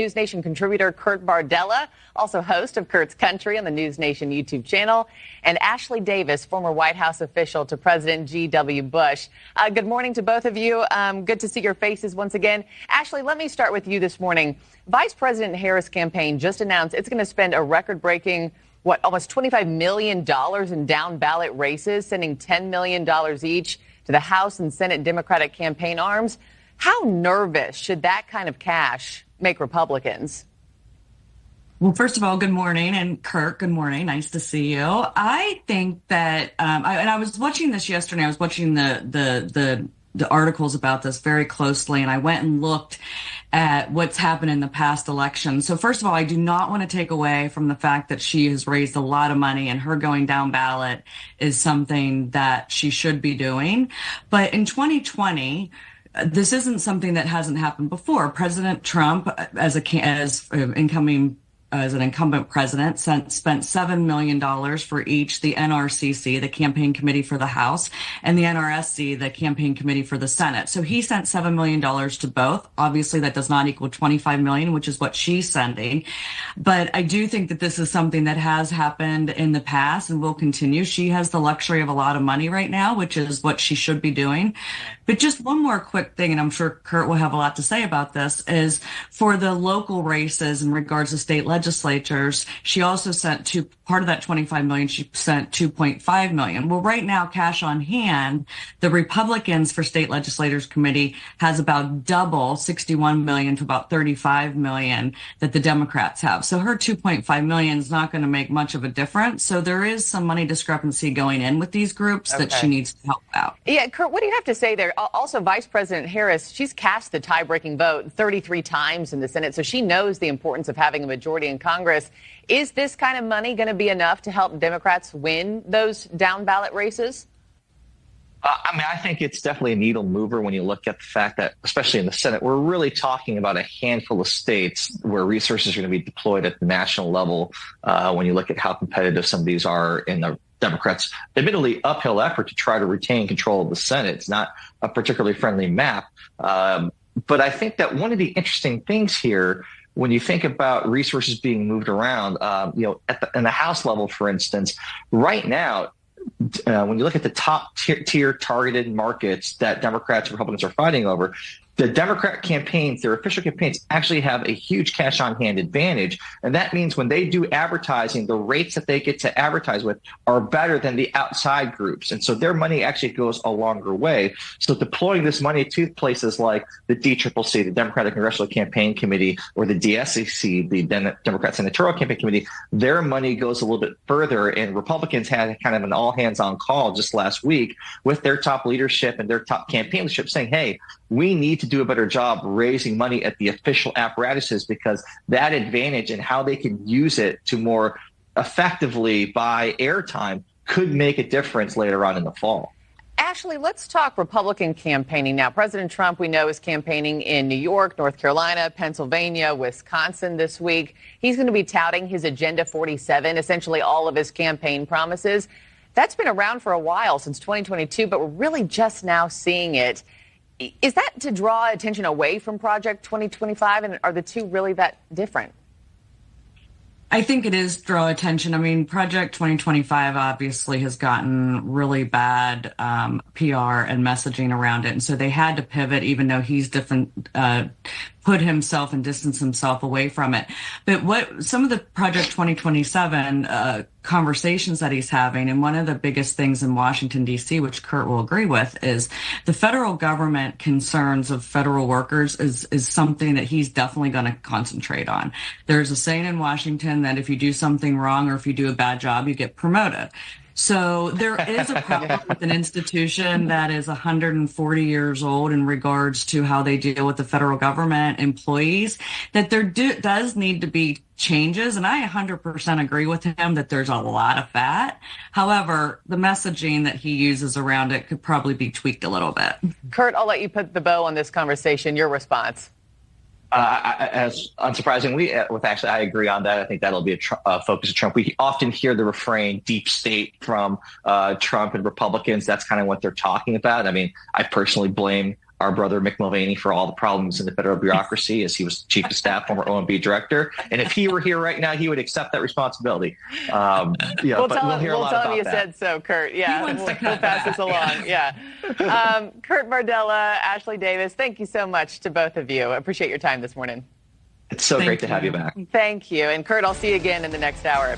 News Nation contributor Kurt Bardella, also host of Kurt's Country on the News Nation YouTube channel, and Ashley Davis, former White House official to President G.W. Bush. Good morning to both of you. Good to see your faces once again. Ashley, let me start with you this morning. Vice President Harris' campaign just announced it's going to spend a record-breaking, almost $25 million in down ballot races, sending $10 million each to the House and Senate Democratic campaign arms. How nervous should that kind of cash make Republicans? Well, first of all, good morning. And Kurt, good morning. Nice to see you. I think that, I was watching this yesterday. I was watching the articles about this very closely, and I went and looked at what's happened in the past election. So first of all, I do not want to take away from the fact that she has raised a lot of money, and her going down ballot is something that she should be doing. But in 2020, this isn't something that hasn't happened before. President Trump, as an incumbent president, spent $7 million for each, the NRCC, the campaign committee for the House, and the NRSC, the campaign committee for the Senate. So he sent $7 million to both. Obviously, that does not equal $25 million, which is what she's sending. But I do think that this is something that has happened in the past and will continue. She has the luxury of a lot of money right now, which is what she should be doing. But just one more quick thing, and I'm sure Kurt will have a lot to say about this, is for the local races in regards to state legislatures, she also sent part of that $25 million, she sent $2.5 million. Well, right now, cash on hand, the Republicans for State Legislators Committee has about double, $61 million to about $35 million that the Democrats have. So her $2.5 million is not going to make much of a difference. So there is some money discrepancy going in with these groups that she needs to help out. Yeah, Kurt, what do you have to say there? Also, Vice President Harris, she's cast the tie-breaking vote 33 times in the Senate, so she knows the importance of having a majority in Congress. Is this kind of money going to be enough to help Democrats win those down-ballot races? I think it's definitely a needle mover when you look at the fact that, especially in the Senate, we're really talking about a handful of states where resources are going to be deployed at the national level. When you look at how competitive some of these are in the Democrats' admittedly uphill effort to try to retain control of the Senate. It's not a particularly friendly map. But I think that one of the interesting things here, when you think about resources being moved around, in the House level, for instance, right now, when you look at the top tier targeted markets that Democrats and Republicans are fighting over, the Democrat campaigns, their official campaigns, actually have a huge cash on hand advantage. And that means when they do advertising, the rates that they get to advertise with are better than the outside groups. And so their money actually goes a longer way. So deploying this money to places like the DCCC, the Democratic Congressional Campaign Committee, or the DSCC, the Democrat Senatorial Campaign Committee, their money goes a little bit further. And Republicans had kind of an all hands on call just last week with their top leadership and their top campaign leadership saying, hey, we need to do a better job raising money at the official apparatuses, because that advantage and how they can use it to more effectively buy airtime could make a difference later on in the fall. Ashley, let's talk Republican campaigning now. President Trump, we know, is campaigning in New York, North Carolina, Pennsylvania, Wisconsin this week. He's going to be touting his Agenda 47, essentially all of his campaign promises. That's been around for a while, since 2022, but we're really just now seeing it. Is that to draw attention away from Project 2025, and are the two really that different? I think it is draw attention. I mean, Project 2025 obviously has gotten really bad PR and messaging around it. And so they had to pivot, even though he's put himself and distance himself away from it. But what some of the Project 2027 conversations that he's having, and one of the biggest things in Washington, D.C., which Kurt will agree with, is the federal government concerns of federal workers is something that he's definitely going to concentrate on. There's a saying in Washington that if you do something wrong or if you do a bad job, you get promoted. So there is a problem with an institution that is 140 years old in regards to how they deal with the federal government employees, that there does need to be changes. And I 100% agree with him that there's a lot of fat. However, the messaging that he uses around it could probably be tweaked a little bit. Kurt, I'll let you put the bow on this conversation. Your response. As unsurprisingly, with Ashley, I agree on that. I think that'll be a focus of Trump. We often hear the refrain "deep state" from Trump and Republicans. That's kind of what they're talking about. I mean, I personally blame our brother Mick Mulvaney for all the problems in the federal bureaucracy, as he was chief of staff, former OMB director. And if he were here right now, he would accept that responsibility. We'll tell him you that. Said so, Kurt. Yeah, we'll pass this along. Yeah. Kurt Bardella, Ashley Davis, thank you so much to both of you. I appreciate your time this morning. It's so great to have you back. Thank you. And Kurt, I'll see you again in the next hour.